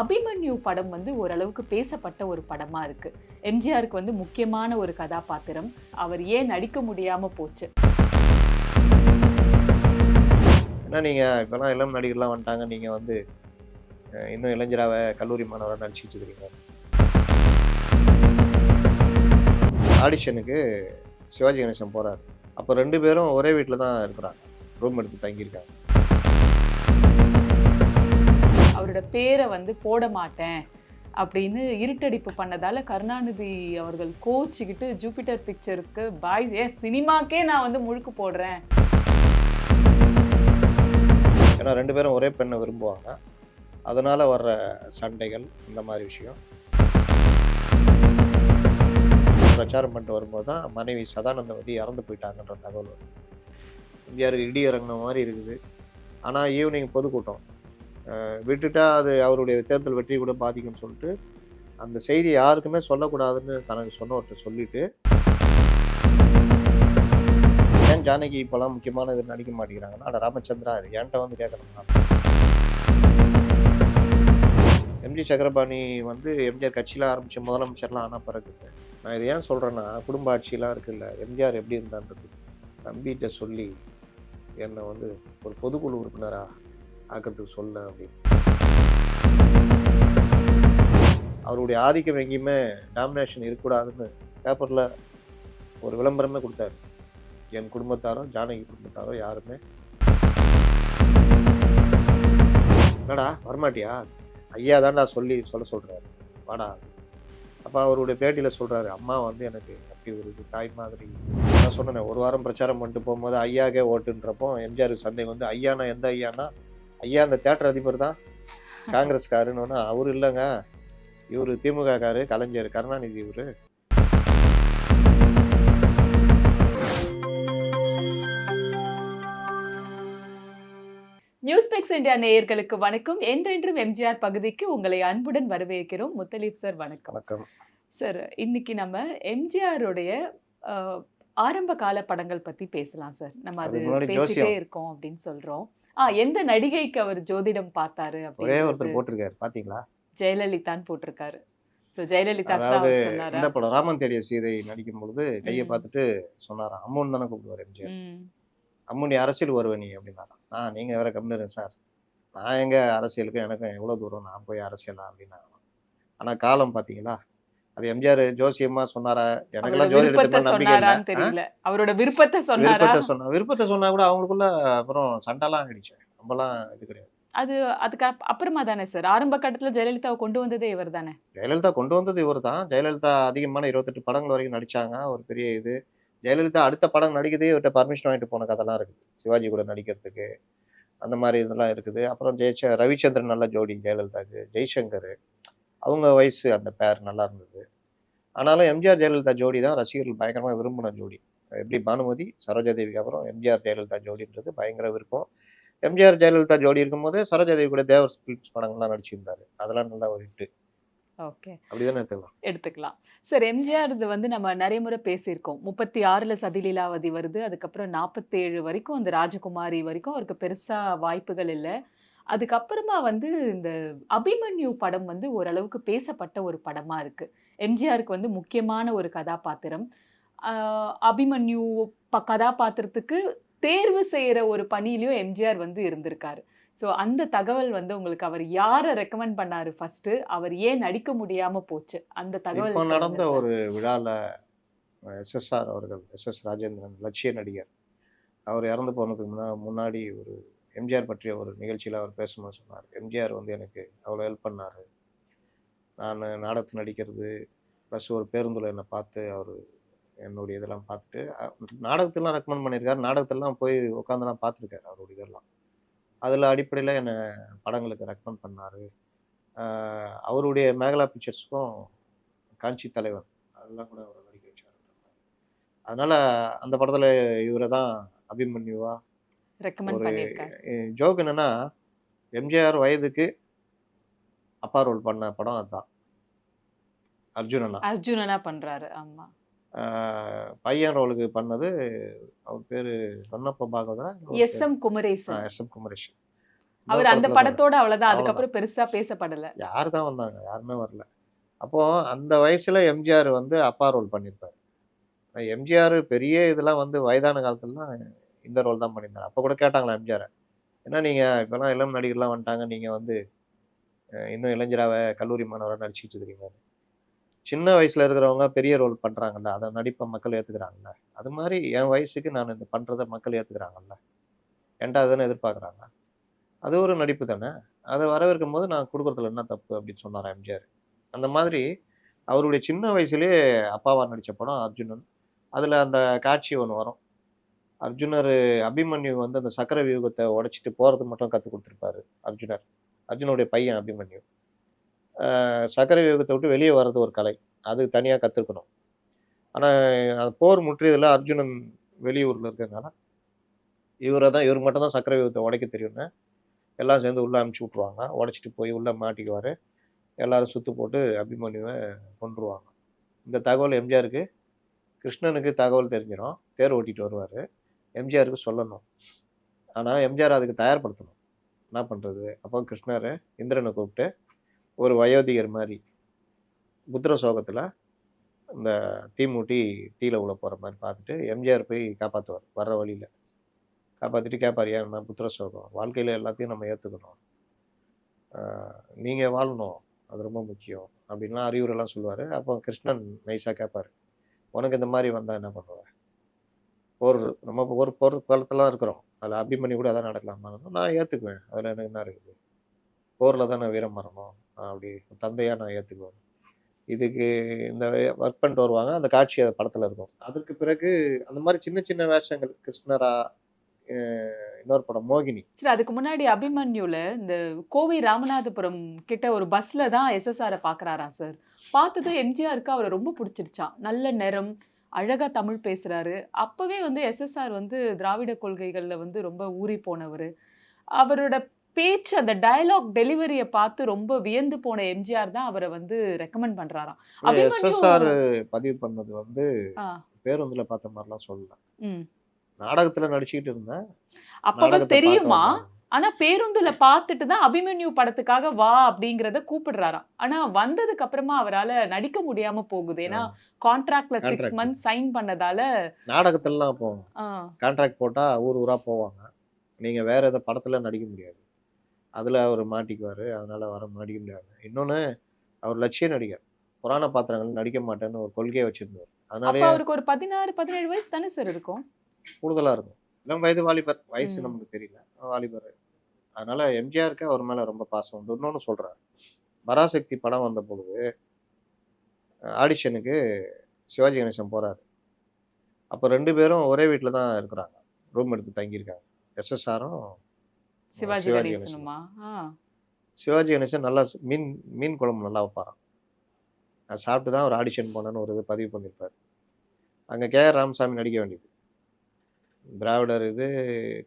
அபிமன்யு படம் வந்து ஓரளவுக்கு பேசப்பட்ட ஒரு படமா இருக்கு. எம்ஜிஆருக்கு வந்து முக்கியமான ஒரு கதாபாத்திரம். அவர் ஏன் நடிக்க முடியாம போச்சு? ஏன்னா நீங்க இப்பலாம் இளம் நடிகர்லாம் வந்துட்டாங்க. நீங்க வந்து இன்னும் இளைஞராவே கல்லூரி மாணவரா நடிச்சுட்டு இருக்கிறீங்க. ஆடிஷனுக்கு சிவாஜி கணேசன் போறாரு. அப்ப 2 பேரும் ஒரே வீட்ல தான் இருக்கிறாங்க. ரூம் எடுத்து தங்கியிருக்காங்க. அவரோட பேர வந்து போட மாட்டேன் அப்படின்னு இருட்டடிப்பு பண்ணதால கருணாநிதி அவர்கள் கோச்சுக்கிட்டு ஜூபிட்டர் பிக்சருக்கு பாய் ஏன் சினிமாக்கே நான் வந்து முழுக்கு போடுறேன். ஏன்னா 2 பேரும் ஒரே பெண்ண விரும்புவாங்க. அதனால வர்ற சண்டைகள் இந்த மாரி விஷயம். பிரச்சாரம் பண்ணிட்டு வரும்போது தான் மனைவி சதானந்தவதி இறந்து போயிட்டாங்கன்ற தகவல் வருது. எம்ஜிஆருக்கு இடி இறங்குன மாரி இருக்குது. ஆனா ஈவினிங் பொதுக்கூட்டம். விட்டுட்டா அது அவருடைய தேர்தல் வெற்றி கூட பாதிக்கும்னு சொல்லிட்டு, அந்த செய்தி யாருக்குமே சொல்லக்கூடாதுன்னு தனக்கு சொன்னவர்ட்ட சொல்லிட்டு, ஏன் ஜானகி இப்பலாம் முக்கியமான இது நடிக்க மாட்டேங்கிறாங்கன்னா, அட ராமச்சந்திரா இது என்ட்ட வந்து கேட்கணுமா? எம்ஜி சக்கரபாணி வந்து எம்ஜிஆர் கட்சியில ஆரம்பிச்ச முதலமைச்சர்லாம் ஆன பிறகு. நான் இத ஏன் சொல்றேன்னா, குடும்ப ஆட்சிலாம் இருக்குல்ல, எம்ஜிஆர் எப்படி இருந்தான்றது தம்பிட்ட சொல்லி, என்ன வந்து ஒரு பொதுக்குழு உறுப்பினரா ஆக்கறதுக்கு சொல்ல அப்படின்னு. அவருடைய ஆதிக்கம் எங்கேயுமே டாமினேஷன் இருக்கக்கூடாதுன்னு பேப்பர்ல ஒரு விளம்பரமே குடுத்தாரு. என் குடும்பத்தாரோ, ஜானகி குடும்பத்தாரோ யாருமே "என்னடா வரமாட்டியா? ஐயா தான்டா சொல்ல சொல்றாரு. வாடா." அப்ப அவருடைய பேட்டியில சொல்றாரு, "அம்மா வந்து எனக்கு அப்படி ஒரு இது தாய் மாதிரி." நான் சொன்னேனே, ஒரு வாரம் பிரச்சாரம் பண்ணிட்டு போம்போது ஐயாக்கே ஓட்டுன்றப்போ, எம்ஜிஆருக்கு சந்தேகம் வந்து, ஐயான்னா எந்த ஐயான்னா, ஐயா அந்த தியேட்டர் அதிபர் தான் காங்கிரஸ்காரன்னோன, அவரு இல்லங்க. இவரு திமுககாரு, கலைஞர் கருணாநிதி இவரு. நியூஸ் பிக்ஸ் இந்தியா நேயர்களுக்கு வணக்கம். என்றென்றும் எம்ஜிஆர் பகுதிக்கு உங்களை அன்புடன் வரவேற்கிறோம். முத்தலீப் சார் வணக்கம். வணக்கம். சார் இன்னைக்கு நம்ம எம்ஜிஆருடைய அ, ஆரம்ப கால படங்கள் பத்தி பேசலாம் சார். நம்ம அது அதுக்கு முன்னாடி பேசிட்டே ஜோசியம். இருக்கோம் அப்படின்னு சொல்றோம். எந்த நடிகைக்கு அவர் ஜோதிடம் பார்த்தாரு ஒரே அப்படின்றது ஒருத்தர் போட்டிருக்காரு. பாத்தீங்களா? ஜெயலலிதான்னு போட்டிருக்காரு. ஸோ ஜெயலலிதாக்கு தான் அதாவது அவர் சொன்னாரா? இந்த படம் ராமன் தேடிய சீதை நடிக்கும் பொழுது கைய ம். பார்த்துட்டு சொன்னாராம். அம்முன்னு தானே கூப்பிடுவாரு எம்ஜிஆர். ம். "அம்மு நீ அரசியலுக்கு வருவ நீ" அப்படின்னாராம். நீங்க வேற கம்முனு இருங்க சார். நான் எங்க அரசியலுக்கும் எனக்கும் எவ்வளோ தூரம் நான் போய் அரசியலா அப்படின்னாராம். ஆனா காலம் பார்த்தீங்களா? அது எம்ஜிஆர் ஜோசியமா சொன்னாரா? அவரோட எனக்கெல்லாம் ஜோதிடத்து விருப்பத்த மேல நம்பிக்கை இல்ல. சொன்னாரான்னு தெரியல. அவரோட விருப்பத்த சொன்னாரா? விருப்பத்த சொன்னா கூட அவங்களுக்குள்ள அப்புறம் சண்டைலாம் ஆயிடுச்சு. ரொம்பலாம் இது கிடையாது. அது அதுக்கு அப்புறமா தானே சார். ஆரம்ப கட்டத்துல ஜெயலலிதாவ கொண்டு வந்ததே இவர் தானே. ஜெயலலிதா கொண்டு வந்தது இவர்தான். ஜெயலலிதா அதிகமான 28 படங்கள் வரைக்கும் நடிச்சாங்க. ஒரு பெரிய இது. ஜெயலலிதா அடுத்த படம் நடிக்கிறதே இவர்ட்ட பர்மிஷன் வாங்கிட்டு போன கதைலாம் இருக்குது. சிவாஜி கூட நடிக்கிறதுக்கு. அந்த மாரி இதெல்லாம் இருக்குது. அப்புறம் ரவிச்சந்திரன் நல்ல ஜோடி ஜெயலலிதாக்கு. ஜெய்சங்கர். அவங்க வயசு அந்த பேர் நல்லா இருந்தது. ஆனாலும் எம்ஜிஆர், ஜெயலலிதா ஜோடி தான் ரசிகர்கள் பயங்கரமா விரும்பின ஜோடி. எப்படி பானுமதி, சரோஜாதேவிக்கு அப்புறம் எம்ஜிஆர், ஜெயலலிதா ஜோடின்றது பயங்கர விருப்பம். எம்ஜிஆர், ஜெயலலிதா ஜோடி இருக்கும்போதே சரோஜாதேவி கூட தேவர் பிலிம்ஸ் படங்கள்லாம் நடிச்சிருந்தாரு. அதெல்லாம் நல்ல ஒரு ஹிட். ஓகே. அப்படிதானே எடுத்துக்கலாம். எடுத்துக்கலாம். சார் எம்ஜிஆர் இது வந்து நம்ம நெறைய முறை பேசியிருக்கோம். 36ல சதிலீலாவதி வருது. அதுக்கப்புறம் 47 வரைக்கும் அந்த ராஜகுமாரி வரைக்கும் அவருக்கு பெருசா வாய்ப்புகள் இல்ல. அதுக்கப்புறமா வந்து இந்த அபிமன்யு படம் வந்து ஓரளவுக்கு பேசப்பட்ட ஒரு படமா இருக்கு. எம்ஜிஆருக்கு வந்து முக்கியமான ஒரு கதாபாத்திரம். அ அபிமன்யு கதாபாத்திரத்துக்கு தேர்வு செய்ற ஒரு பணியிலயும் எம்ஜிஆர் வந்து இருந்திருக்காரு. ஸோ அந்த தகவல் வந்து உங்களுக்கு அவர் யார ரெக்கமெண்ட் பண்ணாரு ஃபர்ஸ்ட்டு? அவர் ஏன் நடிக்க முடியாம போச்சு? அந்த இப்போ தகவல் சொல்லுங்க நடந்த சார். ஒரு விழால எஸ்.எஸ்.ஆர் அவர்கள், எஸ்.எஸ். ராஜேந்திரன் லட்சிய நடிகர். அவர் இறந்து போனதுக்கு முன்னாடி ஒரு எம்ஜிஆர் பற்றிய ஒரு நிகழ்ச்சியில அவர் பேசும்போது சொன்னார். எம்ஜிஆர் வந்து எனக்கு அவ்வளோ ஹெல்ப் பண்ணாரு. நானு நாடகத்துல நடிக்கிறது, ப்ளஸ் ஒரு பேருந்துல என்ன பார்த்து அவரு என்னுடைய இதெல்லாம் பார்த்துட்டு, நாடகத்துலலாம் ரெக்கமெண்ட் பண்ணியிருக்காரு. நாடகத்துலலாம் போய் உட்காந்துலாம் பார்த்துருக்காரு அவருடைய இதெல்லாம். அதுல அடிப்படையில என்ன படங்களுக்கு ரெக்கமெண்ட் பண்ணாரு. அ அவருடைய மேகலா பிக்சர்ஸ்க்கும் காஞ்சி தலைவன் அதெல்லாம் கூட அவர நடிக்க வச்சாரு. அதனால அந்த படத்துல இவர தான் அபிமன்யுவா ரெக்கமெண்ட் ஒரு பண்ணியிருக்காரு. ஜோக் என்னன்னா, எம்ஜிஆர் வயதுக்கு அப்பா ரோல் பண்ண படம் அதான். அர்ஜுனனா. அர்ஜுனனா பண்றாரு. ஆமா. ஆ பையன் ரோலுக்கு பண்ணது அவர் பேரு சொன்னப்ப பாகவதரா? இன்னொரு பேரு. எஸ்.எம். குமரேசன். எஸ்.எம். குமரேஷன். அவர் இன்னொரு அந்த படத்துல தான் வரும். படத்தோட அவ்வளவுதான். அவ்வளோதான். அதுக்கப்புறம் பெருசா பேசப்படல. யார் தான் வந்தாங்க? யாருமே வரல. அப்போ அந்த வயசுல எம்ஜிஆர் வந்து அப்பா ரோல் பண்ணியிருப்பாரு. எம்ஜிஆர் பெரிய இதெல்லாம் வந்து வயதான காலத்துலலாம் இந்த ரோல் தான் பண்ணியிருந்தாரு. அப்ப கூட கேட்டாங்களாம் எம்ஜிஆர. "என்ன நீங்க இப்பலாம் இளம் நடிகர்லாம் வந்துட்டாங்க. நீங்க வந்து இன்னும் இளைஞராவே கல்லூரி மாணவரா நடிச்சுட்டு இருக்கிறீங்க." சின்ன வயசுல இருக்கிறவங்க பெரிய ரோல் பண்றாங்கல்ல, அத நடிப்ப மக்கள் ஏத்துக்கிறாங்கல்ல. அது மாரி என் வயசுக்கு நான் இந்த பண்றத மக்கள் ஏத்துக்கிறாங்கல்ல. என்ட்ட அதுதானே எதிர்பார்க்குறாங்க. அது ஒரு நடிப்பு தானே. அத வரவேற்கும்போது நான் குடுக்குறதுல என்ன தப்பு அப்படின்னு சொன்னாராம் எம்ஜிஆர். அந்த மாதிரி அவருடைய சின்ன வயசுலயே அப்பாவா நடிச்ச படம் அர்ஜுனன். அதுல அந்த காட்சி ஒண்ணு வரும். அர்ஜுனரு அபிமன்யு வந்து அந்த சக்கர வியூகத்த உடைச்சுட்டு போறது மட்டும் கத்துக் குடுத்திருப்பாரு அர்ஜுனர். அர்ஜுனுடைய பையன் அபிமன்யு. சக்கர வியூகத்த விட்டு வெளிய வர்றது ஒரு கலை. அது தனியா கத்துக்கணும். ஆனா அது போர் முற்றியதுல அர்ஜுனன் வெளியூர்ல இருக்கிறதுனால, இவருக்கு மட்டும் தான் சக்கர வியூகத்த உடைக்க தெரியும்ன்னு, எல்லாம் சேர்ந்து உள்ள அனுப்பிச்சு விட்டுருவாங்க. உடைச்சுட்டு போய் உள்ள மாட்டிக்குவாரு. எல்லாரும் சுத்து போட்டு அபிமன்யுவ கொன்றுவாங்க. இந்த தகவல் எம்ஜிஆருக்கு கிருஷ்ணனுக்கு தகவல் தெரிஞ்சிரும். தேர் ஓட்டிட்டு வருவாரு. எம்ஜிஆருக்கு சொல்லணும். ஆனா எம்ஜிஆர் அதுக்கு தயார்படுத்தணும். என்ன பண்றது? அப்போ கிருஷ்ணரு இந்திரன கூப்பிட்டு ஒரு வயோதிகர் மாரி புத்திர சோகத்துல இந்த தீ மூட்டி தீல உள்ள போற மாரி பார்த்துட்டு, எம்ஜிஆர் போய் காப்பாத்துவாரு. வர்ற வழியில. காப்பாத்திட்டு கேட்பாரு, "ஏன் நான் புத்திர சோகம். வாழ்க்கையில எல்லாத்தையும் நம்ம ஏத்துக்கணும். ஆ நீங்க வாழணும். அது ரொம்ப முக்கியம்." அப்படின்லாம் அறிவுரைலாம் சொல்லுவாரு. அப்போ கிருஷ்ணன் நைஸா கேட்பாரு. "உனக்கு இந்த மாரி வந்தா என்ன பண்ணுவ? போர் நம்ம ஒரு போர் காலத்துலலாம் இருக்கிறோம். அதுல அபிமன்யு கூட அதான் நடக்கலாமான்னா, நான் ஏத்துக்குவேன். அதுல எனக்கு என்ன இருக்குது? போர்ல தானே வீரம் மரணம். அப்படி தந்தையா நான் ஏத்துக்குவேன்." இதுக்கு இந்த ஒர்க் பண்ணிட்டு வருவாங்க. அந்த காட்சி அந்த படத்துல இருக்கும். அதற்கு பிறகு அந்த மாரி சின்ன சின்ன வேஷங்கள் கிருஷ்ணரா, அ இன்னொரு படம் மோகினி. சரி அதுக்கு முன்னாடி அபிமன்யுல இந்த கோவை ராமநாதபுரம் கிட்ட ஒரு பஸ்ல தான் எஸ்எஸ்ஆர பார்க்குறாராம் சார். பார்த்ததும் எம்ஜிஆருக்கு அவர ரொம்ப புடிச்சிருச்சாம். நல்ல நிறம், அழகா தமிழ் பேசுறாரு. அப்பவே வந்து எஸ்எஸ்ஆர் வந்து திராவிட கொள்கைகள்ல வந்து ரொம்ப ஊறி போனவரு. அவரோட பேச்சு அந்த டயலாக் டெலிவரிய பார்த்து ரொம்ப வியந்து போன எம்ஜிஆர் தான் அவர வந்து ரெக்கமெண்ட் பண்றாராம். இல்ல அபிமன்யு எஸ்எஸ்ஆர் பதிவு பண்ணது வந்து ஆ, பேருந்துல பார்த்த மாரிலாம் சொல்லல. ம். நாடகத்துல நடிச்சுக்கிட்டு இருந்தேன். அப்பவே நாடகத்த பார்க்க தெரியுமா? வந்தாரு. ஆனா பேருந்துல பார்த்துட்டு தான் அபிமன்யு படத்துக்காக வா அப்படிங்கிறத கூப்பிடுறாராம். ஆனா வந்ததுக்கு அப்புறமா அவரால நடிக்க முடியாம போகுது. ஏன்னா ஆமா. கான்ட்ராக்ட்ல 6 கான்ட்ராக்ட். மந்த்ஸ் சைன் பண்ணதால நாடகத்துலலாம் அப்போ ஆ கான்ட்ராக்ட் போட்டா ஊர் ஊரா போவாங்க. நீங்க வேற எந்த படத்துல நடிக்க முடியாது. அதுல அவரு மாட்டிக்குவாரு. அதனால நடிக்க முடியாது. இன்னொன்னு அவர் லட்சிய நடிகர். புராண பாத்திரங்கள் நடிக்க மாட்டேன்னு ஒரு கொள்கைய வச்சிருந்தாரு. அப்ப அதனாலயே அவருக்கு ஒரு 16, 17 வயசு தானே சார் இருக்கும்? கூடுதலா இருக்கும். இளம் வயது வாலிபர். வயசு ம். நமக்கு தெரியல. வாலிபர். அதனால எம்ஜிஆருக்கு அவர் மேல ரொம்ப பாசம் உண்டு. இன்னொன்னு சொல்றேன். பராசக்தி படம் வந்தபொழுது ஆடிஷனுக்கு சிவாஜி கணேசன் போறாரு. அப்ப 2 பேரும் ஒரே வீட்ல தான் இருக்கிறாங்க. ரூம் எடுத்து தங்கியிருக்காங்க. எஸ்.எஸ்.ஆரும், சிவாஜி சிவாஜி கணேசனும். கணேசனுமா? ஆ. சிவாஜி கணேசன் நல்லா மீன் மீன் குழம்பு நல்லா வைப்பாராம். அத சாப்பிட்டு தான் அவர் ஆடிஷன் போனேன்னு ஒரு இது பதிவு பண்ணியிருப்பாரு. அங்க கே.ஆர். ராமசாமி நடிக்க வேண்டியது. திராவிடர் இது,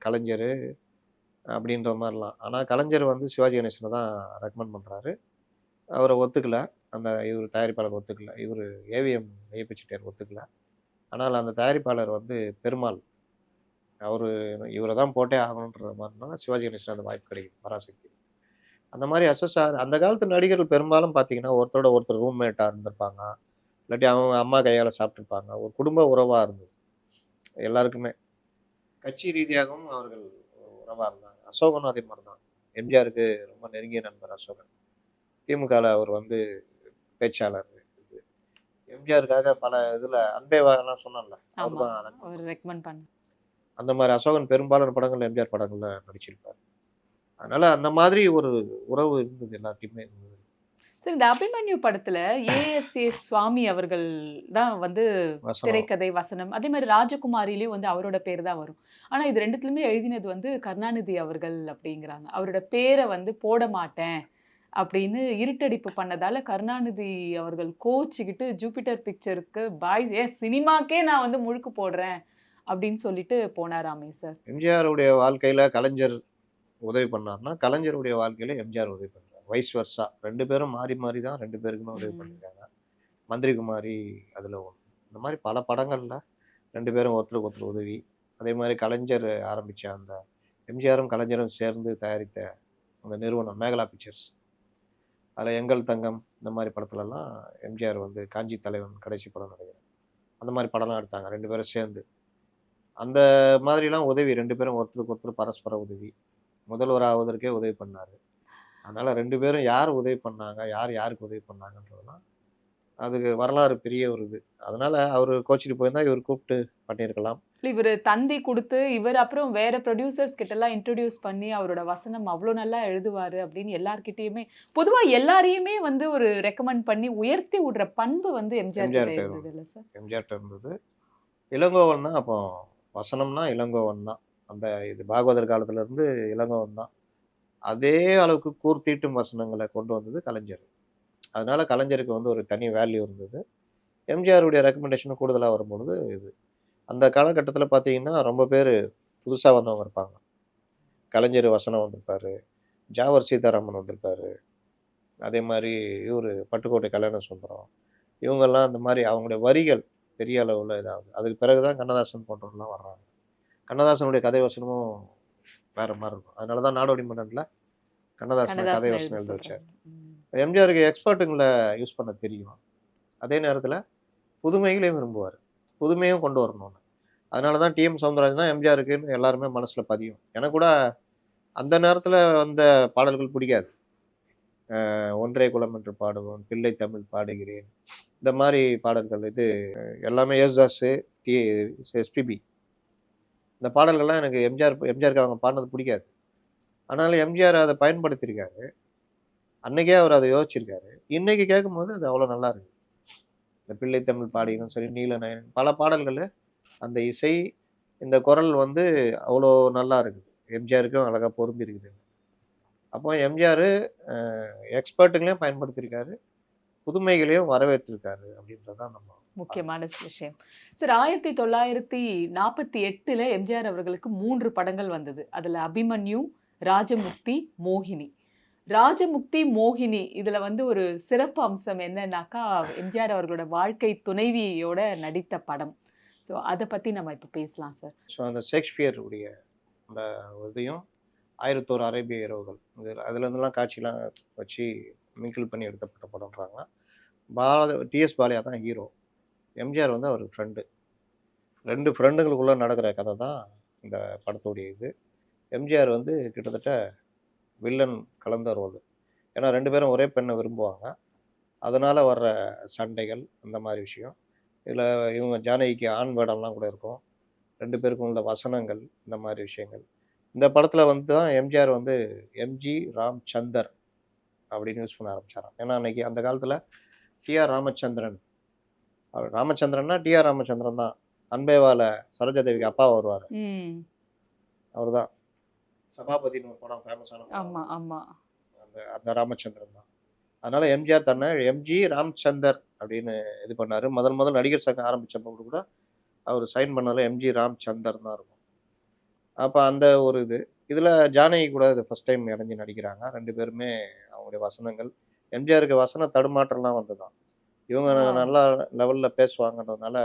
கலைஞரு அப்படின்ற மாரிலாம். ஆனா கலைஞர் வந்து சிவாஜி கணேசன தான் ரெக்கமெண்ட் பண்றாரு. அவர ஒத்துக்கல. அந்த இவரு தயாரிப்பாளர் ஒத்துக்கல. இவரு ஏவிஎம் ஐயப்ப செட்டியார் ஒத்துக்கல. ஆனால் அந்த தயாரிப்பாளர் வந்து பெருமாள். அவரு இவர தான் போட்டே ஆகணுன்ற மாரினா சிவாஜி கணேசன் அந்த வாய்ப்பு கிடைக்குது பராசக்தி. அந்த மாரி எஸ்.எஸ்.ஆர் அந்த காலத்து நடிகர்கள் பெரும்பாலும் பார்த்தீங்கன்னா, ஒருத்தரோட ஒருத்தர் ரூம்மேட்டா இருந்திருப்பாங்க. இல்லாட்டி அவங்க அம்மா கையால சாப்பிட்டுருப்பாங்க. ஒரு குடும்ப உறவா இருந்தது எல்லாருக்குமே. கட்சி ரீதியாகவும் அவர்கள் உறவா இருந்தாங்க. அசோகனும் அதே மாரி தான். எம்ஜிஆருக்கு ரொம்ப நெருங்கிய நண்பர் அசோகன். திமுகல அவர் வந்து பேச்சாளர். எம்ஜிஆருக்காக பல இதுல அன்பே வாலாம் சொன்னேன்ல. அவரு ஆமா. தான் ரெக்கமெண்ட் அவர் பண்ணாரு. ரெக்கமெண்ட் பண்ண அந்த மாரி அசோகன் பெரும்பாலான படங்கள்ல எம்ஜிஆர் படங்கள்ல நடிச்சிருப்பாரு. அதனால அந்த மாதிரி ஒரு உறவு இருந்தது எல்லார்ட்டயுமே இருந்தது. சரி இந்த அபிமன்யு படத்துல ஏஎஸ்ஏ சுவாமி அவர்கள் தான் வந்து வசனம். திரைக்கதை, வசனம். அதே மாரி ராஜகுமாரிலயும் வந்து அவரோட பேர் தான் வரும். ஆனா இது 2த்துலயுமே எழுதினது வந்து கருணாநிதி அவர்கள் அப்படிங்கிறாங்க. அவரோட பேர வந்து போட மாட்டேன் அப்படின்னு இருட்டடிப்பு பண்ணதால கருணாநிதி அவர்கள் கோவிச்சுக்கிட்டு ஜூபிட்டர் பிக்சருக்கு பாய் ஏன் சினிமாக்கே நான் வந்து முழுக்கு போடுறேன் அப்படின்னு சொல்லிட்டு போனாராமே சார். எம்ஜிஆருடைய வாழ்க்கையில கலைஞர் உதவி பண்ணாருன்னா, கலைஞருடைய வாழ்க்கையில எம்ஜிஆர் உதவி பண்றாரு. வைஸ் வெர்சா 2 பேரும் மாறி மாறி தான் 2 பேருக்குமே உதவி ம். பண்ணியிருக்காங்க. மந்திரி குமாரி அதுல ஒண்ணு. இந்த மாரி பல படங்கள்ல 2 பேரும் ஒருத்தருக்கு ஒருத்தர் உதவி. அதே மாரி கலைஞர் ஆரம்பிச்ச அந்த எம்ஜிஆரும், கலைஞரும் சேர்ந்து தயாரித்த அந்த நிறுவனம் மேகலா பிக்சர்ஸ். அதில் எங்கள் தங்கம் இந்த மாதிரி படத்துலலாம் எம்ஜிஆர் வந்து காஞ்சி தலைவன் கடைசி படம் நினைக்கிறேன். அந்த மாதிரி படம்லாம் எடுத்தாங்க 2 பேரும் சேர்ந்து. அந்த மாதிரிலாம் உதவி 2 பேரும் ஒருத்தருக்கு ஒருத்தர் பரஸ்பர உதவி. முதல்வர் ஆவதற்கே உதவி பண்ணாரு. அதனால 2 பேரும் யார் உதவி பண்ணாங்க, யார் யாருக்கு உதவி பண்ணாங்கன்றதெல்லாம் அதுக்கு வரலாறு பெரிய ஒரு இது. அதனால அவரு கோச்சிட்டு போயிருந்தா இவரு கூப்பிட்டு பண்ணியிருக்கலாம். இவரு தந்தி குடுத்து, இவர் அப்புறம் வேற புரொடியூசர்ஸ் கிட்டலாம் இன்ட்ரோடியூஸ் பண்ணி, அவரோட வசனம் அவ்ளோ நல்லா எழுதுவாரு அப்படின்னு எல்லார்கிட்டயுமே பொதுவா எல்லாரையுமே வந்து ஒரு ரெக்கமெண்ட் பண்ணி உயர்த்தி விடுற பண்பு வந்து எம்ஜிஆர் கிட்ட எம்ஜிஆர்ட்ட இருந்தது இல்ல சார்? எம்ஜிஆர்ட்ட இருந்தது. இளங்கோவன் தான் அப்போ வசனம்னா இளங்கோவன் தான். அந்த இது பாகவதர் காலத்துல இருந்து இளங்கோவன் தான். அதே அளவுக்கு கூர்த்தீட்டும் வசனங்கள கொண்டு வந்தது கலைஞர். அதனால கலைஞருக்கு வந்து ஒரு தனி வேல்யூ இருந்தது. எம்ஜிஆருடைய ரெக்கமெண்டேஷனும் கூடுதலா வரும்பொழுது இது. அந்த காலகட்டத்தில பார்த்தீங்கன்னா, ரொம்ப பேரு புதுசா வந்தவங்க இருப்பாங்க. கலைஞர் வசனம் வந்திருப்பாரு. ஜாவர் சீதாராமன் வந்திருப்பாரு. அதே மாரி இவரு பட்டுக்கோட்டை கல்யாண சுந்தரம். இவங்கலாம் அந்த மாரி அவங்களுடைய வரிகள் பெரிய அளவுல இதாகுது. அதுக்கு பிறகு தான் கண்ணதாசன் போன்றவர்லாம் வர்றாங்க. கண்ணதாசனுடைய கதை வசனமும் வேற மாரி இருக்கும். அதனால தான் நாடோடி மன்னன்ல கண்ணதாசன கதை கண்ணதாசன் வசனம் எழுத எழுத வச்சாரு. சொல்றாங்க. ம். எம்ஜிஆருக்கு எக்ஸ்பர்ட்டுங்கள யூஸ் பண்ண தெரியும். அதே நேரத்தில புதுமைகளையும் விரும்புவாரு. புதுமையும் கொண்டு வரணும்னு. அதனால தான் டி.எம். சௌந்தரராஜன் தான் எம்ஜிஆருக்குன்னு எல்லாருமே மனசுல பதியும். எனக்கு கூட அந்த நேரத்தில வந்த பாடல்கள் பிடிக்காது. ஒன்றே குலம் என்று பாடுவோம், பிள்ளை தமிழ் பாடுகிறேன். இந்த மாரி பாடல்கள் இது எல்லாமே யேசுதாஸு, டி எஸ்பிபி. இந்த பாடல்கள்லாம் எனக்கு எம்ஜிஆருக்கு அவங்க பாடுனது பிடிக்காது. ஆனாலும் எம்ஜிஆர் அத பயன்படுத்தியிருக்காரு. அன்னைக்கே அவர் அத யோசிச்சிருக்காரு. இன்னைக்கு கேட்கும்போது அது அவ்வளோ நல்லா இருக்கு. இந்த பிள்ளை தமிழ் பாடியும் சரி, நீலநயன் பல பாடல்களு அந்த இசை, இந்த குரல் வந்து அவ்வளோ நல்லா இருக்குது. எம்ஜிஆருக்கும் அழகா பொருந்திருக்குது. அப்போ எம்ஜிஆரு அ எக்ஸ்பர்ட்டுங்களையும் பயன்படுத்தியிருக்காரு. புதுமைகளையும் வரவேற்றிருக்காரு அப்படின்றது தான் நம்ம பார்க்கணும். முக்கியமான விஷயம். சார் 1948ல எம்ஜிஆர் அவர்களுக்கு 3 படங்கள் வந்தது. அதுல அபிமன்யு, ராஜமுக்தி, மோகினி. ராஜமுக்தி, மோகினி இதுல வந்து ஒரு சிறப்பு அம்சம் என்னன்னாக்கா, எம்ஜிஆர் அவர்களோட வாழ்க்கை துணைவியோட நடித்த படம். ஸோ அத பத்தி நம்ம இப்ப பேசலாம் சார். ஸோ அந்த ஷேக்ஸ்பியர் உடைய அந்த இதையும் 1001 அரேபிய இரவுகள். அதுலேருந்துலாம் காட்சிலாம் வச்சு மிங்கிள் பண்ணி எடுக்கப்பட்ட படம்ன்றாங்க. டிஎஸ் பாலையா தான் ஹீரோ. எம்ஜிஆர் வந்து அவர் ஃப்ரெண்டு. 2 ஃப்ரெண்டுங்களுக்குள்ள நடக்கிற கதை தான் இந்த படத்துடைய இது. எம்ஜிஆர் வந்து கிட்டத்தட்ட வில்லன் கலந்த ரோலு. ஏன்னா 2 பேரும் ஒரே பெண்ண விரும்புவாங்க. அதனால வர்ற சண்டைகள், அந்த மாரி விஷயம். இதில இவங்க ஜானகிக்கு ஆண் வேடம்லாம் கூட இருக்கும். 2 பேருக்கும் உள்ள வசனங்கள், இந்த மாரி விஷயங்கள். இந்த படத்தில வந்து தான் எம்ஜிஆர் வந்து எம்ஜி ராம்சந்தர் அப்படின்னு யூஸ் பண்ண ஆரம்பிச்சாராம். ஏன்னா அன்னைக்கு அந்த காலத்தில டி.ஆர். ராமச்சந்திரன். அவர் ராமச்சந்திரன்னா டி.ஆர். ராமச்சந்திரன் தான். அன்பே வாழ சரோஜா தேவிக்கு அப்பாவா வருவாரு. ம். அவரு தான். சபாபதின்னு ஒரு படம் ஃபேமஸான படம். ஆமா, ஆமா. அந்த அந்த ராமச்சந்திரன் தான். அதனால எம்ஜிஆர் தன்னை எம்ஜி ராம்சந்தர் அப்படின்னு இது பண்ணாரு. முதல் நடிகர் சங்கம் ஆரம்பிச்சப்போ கூட அவரு சைன் பண்ணதுல எம்ஜி ராம்சந்தர் தான் இருக்கும். அப்ப அந்த ஒரு இது. இதுல ஜானகி கூட இது ஃபர்ஸ்ட் டைம் இணைஞ்சு நடிக்கிறாங்க. 2 பேருமே அவங்களுடைய வசனங்கள் எம்ஜிஆருக்கு வசன தடுமாற்றம்லாம் வந்ததாம். இவங்க ஆ. நல்லா லெவல்ல பேசுவாங்கன்றதுனால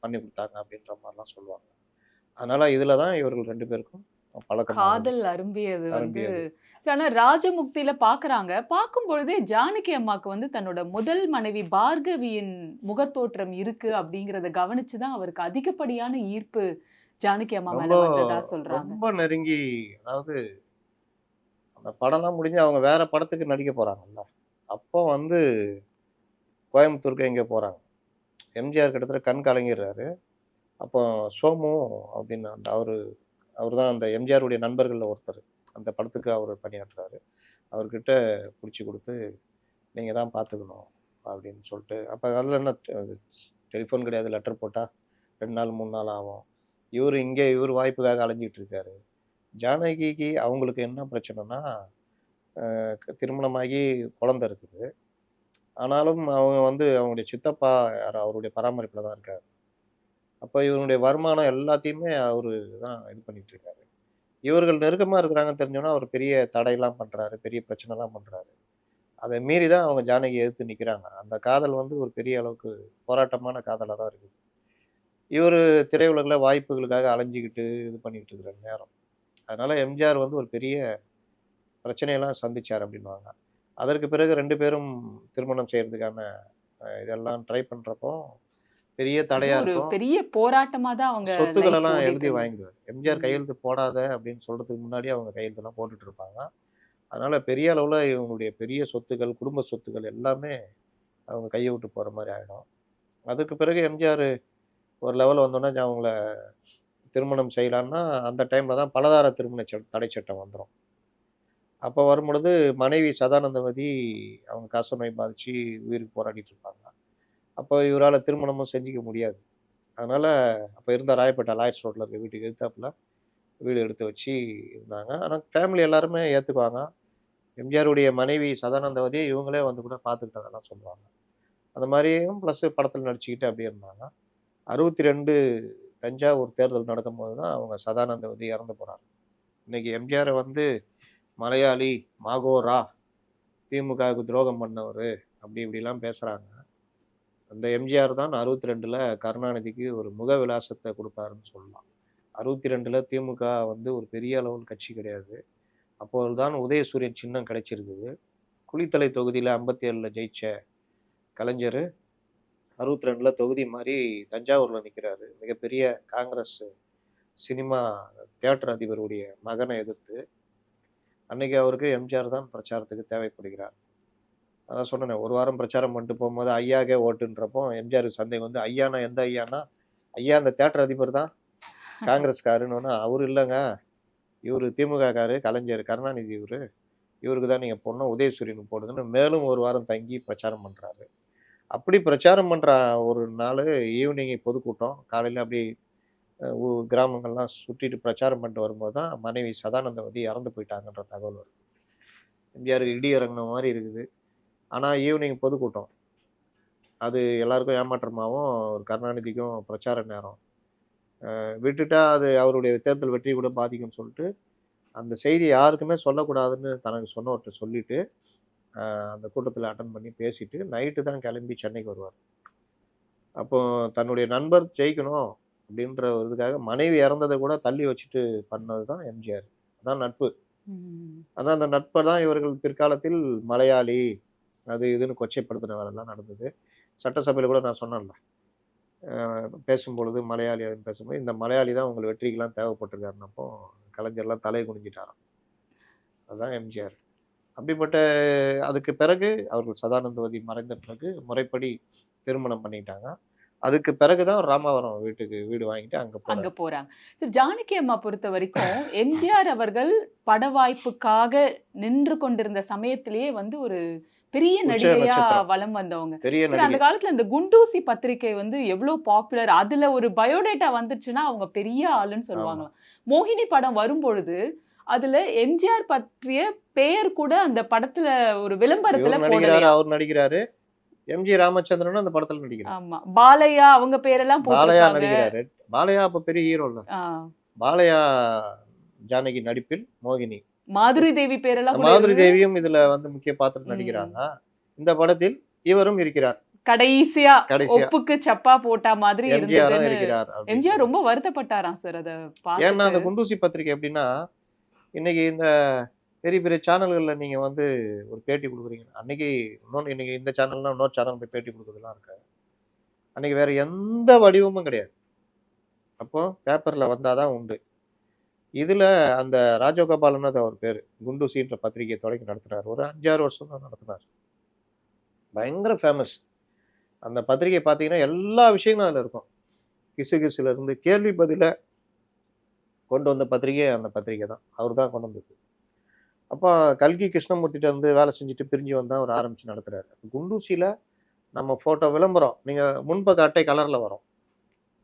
பண்ணி குடுத்தாங்க அப்படின்ற மாரிலாம் சொல்லுவாங்க. அதனால இதுல தான் இவர்கள் 2 பேருக்கும் பழக்கமானது, காதல் அரும்பியது வந்து அரும்பியது. ஆனா ராஜமுக்தியில பாக்குறாங்க. பார்க்கும்பொழுதே ஜானகி அம்மாக்கு வந்து தன்னோட முதல் மனைவி பார்கவியின் முகத்தோற்றம் இருக்கு அப்படிங்கிறத கவனிச்சு தான் அவருக்கு அதிகப்படியான ஈர்ப்பு ஜானகி அம்மா ரொம்ப மேல வந்ததா சொல்றாங்க. ரொம்ப நெருங்கி அதாவது அந்த படம்லாம் முடிஞ்சு அவங்க வேற படத்துக்கு நடிக்க போறாங்கல்ல. அப்போ வந்து கோயம்புத்தூருக்கு எங்கேயோ போறாங்க. எம்ஜிஆர் கிட்டத்தட்ட கண் கலங்கிர்றாரு. அப்போ சோமு அப்படின்னு அந்த அவரு தான் அந்த எம்ஜிஆருடைய நண்பர்கள்ல ஒருத்தரு. அந்த படத்துக்கு அவரு பணியாற்றுறாரு. அவர்கிட்ட புடிச்சு குடுத்து, "நீங்க தான் பார்த்துக்கணும்." அப்படின்னு சொல்லிட்டு, அப்ப அதில என்ன டெலிஃபோன் கிடையாது. லெட்டர் போட்டா 2 நாள், 3 நாள் ஆகும். இவரு வாய்ப்புக்காக அலைஞ்சிட்டு இருக்காரு. ஜானகிக்கு அவங்களுக்கு என்ன பிரச்சனைன்னா, திருமணமாகி குழந்தை இருக்குது. ஆனாலும் அவங்க வந்து அவங்களுடைய சித்தப்பா யாரோ அவருடைய பராமரிப்புல தான் இருக்காரு. அப்ப இவருடைய வருமானம் எல்லாத்தையுமே அவரு தான் இது பண்ணிட்டு இருக்காரு. இவர்கள் நெருக்கமா இருக்கிறாங்கன்னு தெரிஞ்சோனே, அவர் பெரிய தடைலாம் பண்றாரு. பெரிய பிரச்சனைலாம் பண்றாரு. அத மீறி தான் அவங்க ஜானகிய எதிர்த்து நிக்கிறாங்க. அந்த காதல் வந்து ஒரு பெரிய அளவுக்கு போராட்டமான காதலா தான் இருக்குது. இவரு திரையுலகுல வாய்ப்புகளுக்காக அலைஞ்சுகிட்டு, இது பண்ணிட்டு இருக்கிற நேரம். அதனால எம்ஜிஆர் வந்து ஒரு பெரிய பிரச்சனையெல்லாம் சந்திச்சார் அப்படின்னுவாங்க. அதற்கு பிறகு 2 பேரும் திருமணம் செய்றதுக்கான இதெல்லாம் ட்ரை பண்றப்போ, பெரிய அது தடையா ஒரு இருக்கும். பெரிய போராட்டமா தான் அவங்க லைஃப் சொத்துக்களெல்லாம் ஓடிட்டு எழுதி இருந்தது. வாங்கிடுவாரு. எம்ஜிஆர் ம். கையெழுத்து போடாத அப்படின்னு சொல்றதுக்கு முன்னாடியே அவங்க கையெழுத்தெல்லாம் போட்டுட்டு இருப்பாங்க. அதனால பெரிய அளவுல இவங்களுடைய பெரிய சொத்துக்கள், குடும்ப சொத்துக்கள் எல்லாமே அவங்க கைய விட்டு போற மாரி ஆயிடும். அதுக்கு பிறகு எம்ஜிஆர் ஒரு லெவல் வந்தோனே அவங்கள திருமணம் செய்யலான்னா, அந்த டைம்ல தான் பலதார திருமண தடை சட்டம் வந்துரும். அப்ப வரும்பொழுது மனைவி சதானந்தவதி அவங்க காசநோய் பாதிச்சு உயிருக்கு போராடிட்டு இருப்பாங்க. அப்போ இவரால திருமணமும் செஞ்சுக்க முடியாது. அதனால அப்ப இருந்த ராயப்பேட்டை லாயர்ஸ் ரோட்ல இருக்க வீட்டுக்கு எதிர்த்தாப்புல வீடு எடுத்து வச்சு இருந்தாங்க. ஆனா ஃபேமிலி எல்லாருமே ஏத்துக்குவாங்க. எம்ஜிஆருடைய மனைவி சதானந்தவதிய இவங்களே வந்து கூட பார்த்துக்கிட்டதெல்லாம் சொல்லுவாங்க. அந்த மாரியும் ப்ளஸ் படத்துல நடிச்சுக்கிட்டு அப்படியே இருந்தாங்க. 62 தஞ்சாவூர் தேர்தல் நடக்கும்போது தான் அவங்க சதானந்தவதி இறந்து போறாங்க. இன்னைக்கு எம்ஜிஆர வந்து மலையாளி, மாகோரா, திமுகவுக்கு துரோகம் பண்ணவரு, அப்படி இப்படிலாம் பேசுறாங்க. அந்த எம்ஜிஆர் தான் 62ல கருணாநிதிக்கு ஒரு முக விலாசத்த குடுத்தாருன்னு சொல்லலாம். 62ல திமுக வந்து ஒரு பெரிய அளவில் கட்சி கிடையாது. அப்போதுதான் உதயசூரியன் சின்னம் கிடைச்சிருக்குது. குளித்தலை தொகுதியில 57ல ஜெயிச்ச கலைஞரு 62ல தொகுதி மாறி தஞ்சாவூர்ல நிக்கிறாரு. மிகப்பெரிய காங்கிரஸ் சினிமா தியேட்டர் அதிபருடைய மகனை எதிர்த்து. அன்னைக்கு அவருக்கு எம்ஜிஆர் தான் பிரச்சாரத்துக்கு தேவைப்படுகிறார். அதான் சொன்னேனே, ஒரு வாரம் பிரச்சாரம் பண்ணிட்டு போம்போது ஐயாக்கே ஓட்டுன்றப்போ எம்ஜிஆருக்கு சந்தேகம் வந்து, ஐயான்னா எந்த ஐயான்னா, ஐயா அந்த தியேட்டர் அதிபர் தான் காங்கிரஸ்காருன்னோனே, அவரு இல்லங்க. இவரு திமுககாரு, கலைஞர் கருணாநிதி இவரு. இவருக்கு தான் நீங்க போடணும். உதயசூரியனுக்கு போடுங்கன்னு மேலும் 1 வாரம் தங்கி பிரச்சாரம் பண்றாரு. அப்படி பிரச்சாரம் பண்ற ஒரு நாளு ஈவினிங் பொதுக்கூட்டம். காலையில அப்படி கிராமங்கள்லாம் சுற்றிட்டு பிரச்சாரம் பண்ணிட்டு வரும்போது தான் மனைவி சதானந்தவதி இறந்து போயிட்டாங்கன்ற தகவல் வருது. எம்ஜிஆருக்கு இடி இறங்குன மாரி இருக்குது. ஆனா ஈவினிங் பொதுக்கூட்டம். அது எல்லாருக்கும் ஏமாற்றமாவும், ஒரு கருணாநிதிக்கும் பிரச்சார நேரம். விட்டுட்டா அது அவருடைய தேர்தல் வெற்றிய கூட பாதிக்கும்னு சொல்லிட்டு, அந்த செய்திய யாருக்குமே சொல்லக்கூடாதுன்னு தனக்கு சொன்னவர்ட்ட சொல்லிட்டு, அந்த கூட்டத்தில அட்டெண்ட் பண்ணி பேசிட்டு, நைட்டு தான் கிளம்பி சென்னைக்கு வருவாரு. அப்போ தன்னுடைய நண்பர் ஜெயிக்கணும் அப்படின்ற ஒரு இதுக்காக மனைவி இறந்தத கூட தள்ளி வச்சுட்டு பண்ணது தான் எம்ஜிஆர். அதான் நட்பு. ம். அதான் அந்த நட்ப தான் இவர்கள் பிற்காலத்தில் மலையாளி, அது இதுன்னு கொச்சைப்படுத்தின வேலைலாம் நடந்தது. சட்டசபையில கூட நான் சொன்னேன்ல. பேசும்பொழுது மலையாளி அதுன்னு பேசும்போது, இந்த மலையாளி தான் உங்கள் வெற்றிக்கெல்லாம் தேவைப்பட்டிருக்காருன்னப்போ, கலைஞர்லாம் தலை குனிஞ்சிட்டாராம். அதுதான் எம்ஜிஆர். அப்படிப்பட்ட அதுக்கு பிறகு அவர்கள் சதானந்தவதி மறைந்த பிறகு முறைப்படி திருமணம் பண்ணிக்கிட்டாங்க. அதுக்கு பிறகு தான் ராமாவரம் வீட்டுக்கு வீடு வாங்கிட்டு அங்க அங்க போறாரு. போறாங்க. ஜானகி அம்மா பொறுத்தவரைக்கும், எம்ஜிஆர் அவர்கள் பட வாய்ப்புக்காக நின்று கொண்டிருந்த சமயத்திலேயே வந்து ஒரு பெரிய உச்ச நடிகையா நட்சத்திரம். வலம் வந்தவங்க. பெரிய சரி, அந்த நடிகை. காலத்துல இந்த குண்டூசி பத்திரிகை வந்து எவ்ளோ பாப்புலர். அதுல ஒரு பயோடேட்டா வந்துச்சுன்னா, அவங்க பெரிய ஆளுன்னு ஆமா. சொல்லுவாங்களாம். மோகினி படம் வரும்பொழுது, அதுல எம்ஜிஆர் பற்றிய பெயர் கூட அந்த படத்துல ஒரு விளம்பரத்துல இவரு நடிக்கிறாரு, போடலையாம். அவரு நடிக்கிறாரு. எம்ஜி ராமச்சந்திரனும் அந்த படத்துல நடிக்கிறாரு. ஆமா. பாலையா அவங்க பேரெல்லாம் பாலையா போட்டிருப்பாங்க. நடிக்கிறாரு. பாலையா அப்ப பெரிய ஹீரோல்ல. ஆ. பாலையா ஜானகி நடிப்பில் மோகினி. மாதுரி தேவி பேரெல்லாம் கூட மாதுரி இருந்தது. தேவியும் இதுல வந்து முக்கிய பாத்திரம் நடிக்கிறாங்க. ம். இந்த படத்தில் இவரும் இருக்கிறார். கடைசியா கடைசியா. ஒப்புக்கு சப்பா போட்டா மாதிரி எம்ஜிஆரும் இருந்ததுன்னு இருக்கிறார் எம்ஜிஆர் அப்படின்றது. ரொம்ப வருத்தப்பட்டாராம் சார் அத ஏன்னா பார்த்துட்டு. அந்த குண்டூசி பத்திரிக்கை எப்படின்னா, இன்னைக்கு இந்த பெரிய பெரிய சேனல்கள்ல நீங்க வந்து ஒரு பேட்டி குடுக்குறீங்க. அன்னைக்கு இன்னைக்கு இந்த சேனல்னா இன்னொரு சேனல் போய் பேட்டி குடுக்குறதெல்லாம் இருக்காது. அன்னைக்கு வேற எந்த வடிவமும் கிடையாது. அப்போ பேப்பர்ல வந்தா தான் உண்டு. இதுல அந்த ராஜகோபாலன் அது அவர் பேரு. குண்டூசின்ற பத்திரிகைய தொடங்கி நடத்துனாரு. ஒரு 5, 6 வருஷம் தான் நடத்துனாரு. பயங்கர ஃபேமஸ். அந்த பத்திரிகை பார்த்தீங்கன்னா, எல்லா விஷயங்களும் அதுல இருக்கும். கிசுகிசுல இருந்து கேள்வி பதில கொண்டு வந்த பத்திரிகை அந்த பத்திரிகை தான். அவரு தான் கொண்டு வந்தது. அப்ப கல்கி கிருஷ்ணமூர்த்திட்ட வந்து வேலை செஞ்சுட்டு பிரிஞ்சு வந்து அவரு ஆரம்பிச்சு நடத்துறாரு. குண்டூசில நம்ம ஃபோட்டோ விளம்பரம். நீங்க முன்பக்க அட்டை கலர்ல வரும்.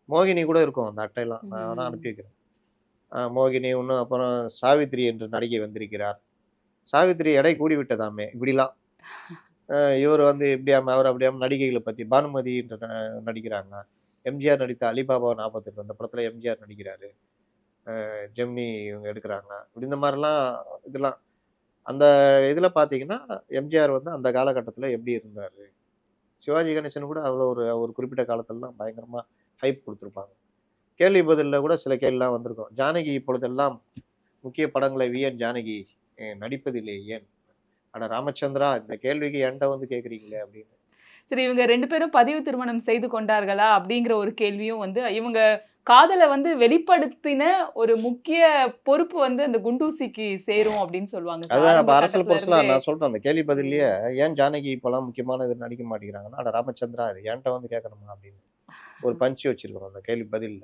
மோகினி கூட இருக்கும் அந்த அட்டைலாம். நான் வேணா ம். அனுப்பி வைக்கிறேன். மோகினி இன்னும் அப்புறம் சாவித்திரி என்ற நடிகை வந்திருக்கிறார். சாவித்திரி எடை கூடிவிட்டதாமே! இப்படிலாம். இவரு வந்து இப்படியாம, அவரு அப்படியாம நடிகைகள பத்தி பானுமதின்ற நடிக்கிறாங்க. எம்ஜிஆர் நடித்த அலிபாபா 48 அந்த படத்துல எம்ஜிஆர் நடிக்கிறாரு. ஜெமினி இவங்க எடுக்குறாங்க. இப்படி இந்த மாரிலாம் இதெல்லாம். அந்த இதுல பார்த்தீங்கன்னா, எம்ஜிஆர் வந்து அந்த காலகட்டத்துல எப்படி இருந்தாரு? சிவாஜி கணேசன் கூட அவ்வளோ ஒரு ஒரு குறிப்பிட்ட காலத்துலலாம் பயங்கரமா ஹைப் குடுத்துருப்பாங்க. கேள்வி பதில்ல கூட சில கேள்விலாம் வந்திருக்கும். ஜானகி இப்பொழுதெல்லாம் முக்கிய படங்களை வி.என். ஜானகி நடிப்பதில்லை ஏன்? அட ராமச்சந்திரா, இந்த கேள்விக்கு என்ட்ட வந்து கேட்குறீங்களே அப்படின்னு. சரி, இவங்க 2 பேரும் பதிவு திருமணம் செய்து கொண்டார்களா? அப்படிங்கிற ஒரு கேள்வியும் வந்து இவங்க காதல வந்து வெளிப்படுத்தின ஒரு முக்கிய பொறுப்பு வந்து அந்த குண்டூசிக்கு சேரும் அப்படின்னு சொல்லுவாங்க சார். அதுதான் அப்ப ஆரம்ப அரசல் கட்டத்துல புரசலா இருந்தே. நான் சொல்றேன். அந்த கேள்வி பதில்லயே, ம். ஏன் ஜானகி இப்பலாம் முக்கியமான இது நடிக்க மாட்டேங்கிறாங்கன்னா, அட ராமச்சந்திரா, இது என்ட்ட வந்து கேட்கணுமா அப்படின்னு. ஒரு பஞ்ச் வச்சிருக்கிறோம் அந்த கேள்வி பதில்ல.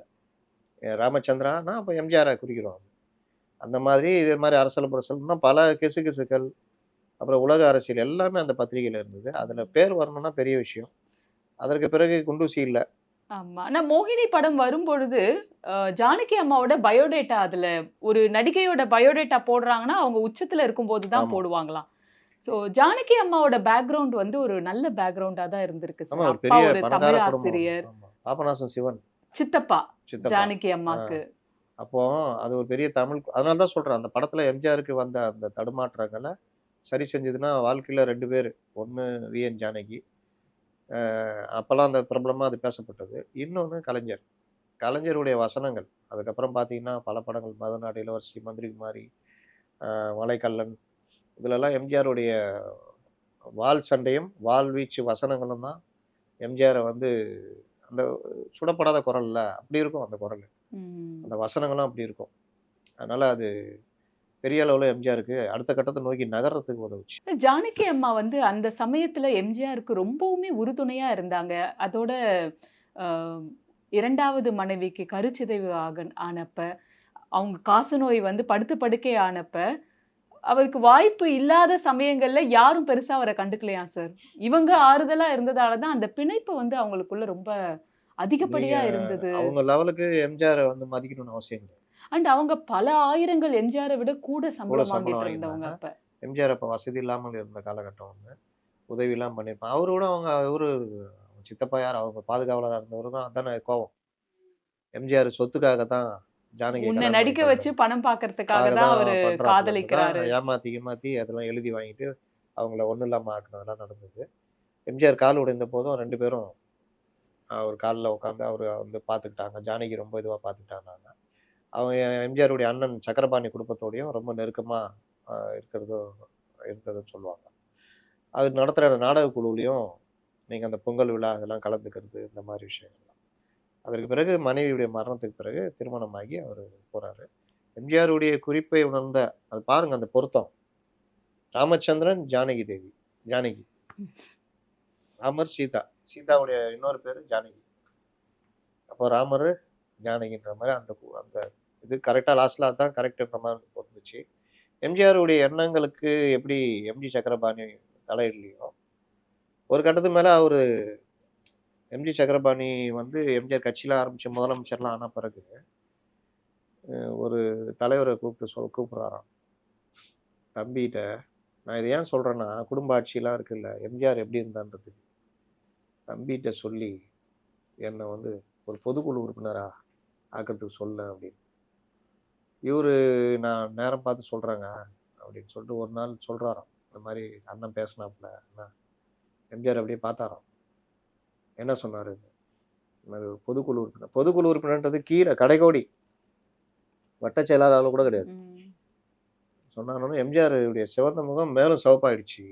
ராமச்சந்திரான்னா அப்ப எம்ஜிஆர குறிக்கிறோம். அந்த மாதிரி இதே மாரி அரசல் புரசல் இன்னும் பல கிசுகிசுக்கள், அப்புறம் உலக அரசியல் எல்லாமே அந்த பத்திரிகையில இருந்தது. அதுல ம். பேர் வரணும்னா பெரிய விஷயம். அதற்கு பிறகு குண்டூசி இல்ல. ஆமா. ஆனா மோகினி படம் வரும்பொழுது, ஜானகி அம்மாவோட பயோடேட்டா அதுல ஒரு நடிகையோட பயோடேட்டா போடுறாங்கன்னா, அவங்க உச்சத்துல இருக்கும்போது தான் ஆமா. போடுவாங்களாம். ஸோ ஜானகி அம்மாவோட பேக்கிரவுண்ட் வந்து ஒரு நல்ல பேக்கிரவுண்டா தான் இருந்திருக்கு ஆமா சார். ஒரு அப்பா பெரிய ஒரு பணக்கார தமிழ் குடும்பம். ஆசிரியர். ஆமா. பாபநாசம் சிவன் சித்தப்பா, சித்தப்பா. ஜானகி ஆ. அம்மாக்கு. அப்போ அது ஒரு பெரிய தமிழ் அதனால தான் சொல்றேன். அந்த படத்துல எம்ஜிஆருக்கு வந்த அந்த தடுமாற்றங்கள சரி செஞ்சதுன்னா, வாழ்க்கையில 2 பேரு. ஒண்ணு வி.என். ஜானகி. அப்பலாம் அந்த பிரபலமா அது பேசப்பட்டது. இன்னொன்னு கலைஞர். கலைஞருடைய வசனங்கள். அதுக்கப்புறம் பார்த்தீங்கன்னா, பல படங்கள் மதநாடு இளவரசி, மந்திரிகுமாரி, மலைக்கள்ளன் இதுலலாம் எம்ஜிஆருடைய வாள் சண்டையும், வாள் வீச்சு வசனங்களும் தான் எம்ஜிஆர வந்து அந்த சுடப்படாத குரல்ல அப்படி இருக்கும் அந்த குரலு. ம். அந்த வசனங்களும் அப்படி இருக்கும். அதனால அது பெரிய அளவுல எம்ஜிஆருக்கு அடுத்த கட்டத்த நோக்கி நகர்றதுக்கு உதவுச்சு. ஜானகி அம்மா வந்து அந்த சமயத்துல எம்ஜிஆருக்கு ரொம்பவுமே உறுதுணையா இருந்தாங்க. அதோட அ 2வது மனைவிக்கு கருச்சிதைவு ஆனப்ப, அவங்க காசநோய் வந்து படுத்த படுக்கை ஆனப்ப, அவருக்கு வாய்ப்பு இல்லாத சமயங்கள்ல யாரும் பெருசா அவர கண்டுக்கலையாம் சார். இவங்க ஆறுதலா இருந்ததால தான் அந்த பிணைப்பு வந்து அவங்களுக்குள்ள ரொம்ப நீங்க அதிகப்படியா இருந்தது. அவங்க லெவலுக்கு எம்ஜிஆர வந்து மதிக்கணும்னு அவசியம் கிடையாது. அண்ட் அவங்க பல ஆயிரங்கள் எம்ஜிஆர விட கூட கூட சம்பளம் சம்பளம் வாங்கிட்டு இருந்தவங்க வாங்கியிருந்தாங்க. அப்ப. எம்ஜிஆர் அப்ப வசதி இல்லாமல் இருந்த காலகட்டம் ஒண்ணு. உதவிலாம் பண்ணியிருப்பாங்க. அவரோட அவங்க இவரு சித்தப்பா யார் அவங்க பாதுகாவலரா இருந்தவரு தான் அதானே கோவம். எம்ஜிஆர் சொத்துக்காக தான் ஜானகிய உன்ன கல்யாணம் பண்ணி நடிக்க வச்சு தரல. பணம் பார்க்கறதுக்காக அதுக்காக தான் தான் அவரு பண்றாப்புலன்னு தான் காதலிக்கிறாரு. ஏமாத்தி கீமாத்தி அதெல்லாம் எழுதி வாங்கிட்டு, அவங்கள ஒண்ணும் இல்லாம ஆக்குனதெல்லாம் நடந்தது. எம்ஜிஆர் கால் உடைந்த போதும் 2 பேரும் அவர் கால்ல உட்கார்ந்து அவரு வந்து பார்த்துக்கிட்டாங்க. ஜானகி ரொம்ப இதுவா பார்த்துக்கிட்டாங்கன்னாங்க. அவங்க எம்ஜிஆருடைய அண்ணன் சக்கரபாணி குடும்பத்தோடையும் ரொம்ப நெருக்கமா இருக்கிறதும் இருந்ததுன்னு சொல்லுவாங்க. அது நடத்துற நாடக குழுவுலயும் நீங்க அந்த பொங்கல் விழா அதெல்லாம் கலந்துக்கிறது, இந்த மாரி விஷயங்கள்லாம். அதற்கு பிறகு மனைவியுடைய மரணத்துக்கு பிறகு திருமணமாகி அவரு போறாரு. எம்ஜிஆருடைய குறிப்பை உணர்ந்த அது பாருங்க அந்த பொருத்தம். ராமச்சந்திரன், ஜானகி தேவி. ஜானகி. ராமர், சீதா. சீதாவுடைய இன்னொரு பேரு ஜானகி. அப்போ ராமரு, ஜானகின்ற மாரி அந்த இது கரெக்ட்டா லாஸ்ட்ல அதான் கரெக்ட்ன்ற மாரி பொருந்துச்சு. எம்ஜிஆருடைய எண்ணங்களுக்கு எப்படி எம்ஜி சக்கரபாணி தலையிடலையோ, ஒரு கட்டத்துக்கு மேல அவரு எம்ஜி சக்கரபாணி வந்து எம்ஜிஆர் கட்சிலாம் ஆரம்பிச்சு முதலமைச்சர்லாம் ஆன பிறகு, ஒரு தலைவர கூப்பிட்டு கூப்பிடுறாராம். "தம்பிட்ட நான் இத ஏன் சொல்றேன்னா, குடும்ப ஆட்சிலாம் இருக்குல்ல, எம்ஜிஆர் எப்படி இருந்தான்றதுக்கு. தம்பிட்ட சொல்லி என்ன வந்து ஒரு பொதுக்குழு உறுப்பினரா ஆக்கறதுக்கு சொல்லேன்" அப்படின்னு. இவரு "நான் நேரம் பார்த்து சொல்றேங்க" அப்படின்னு சொல்லிட்டு ஒரு நாள் சொல்றாராம். இந்த மாரி அண்ணன் பேசினாப்புல. எம்ஜிஆர் அப்படியே பார்த்தாராம். என்ன சொன்னாரு? இந்த மாரி ஒரு பொதுக்குழு உறுப்பினர். பொதுக்குழு உறுப்பினர்ன்றது கீழ கடைக்கோடி. வட்டச் செயலாளர் கூட கிடையாது. ம். சொன்னானோனே எம்ஜிஆர் உடைய சிவந்த முகம் மேலும் சிவப்பாயிடுச்சு.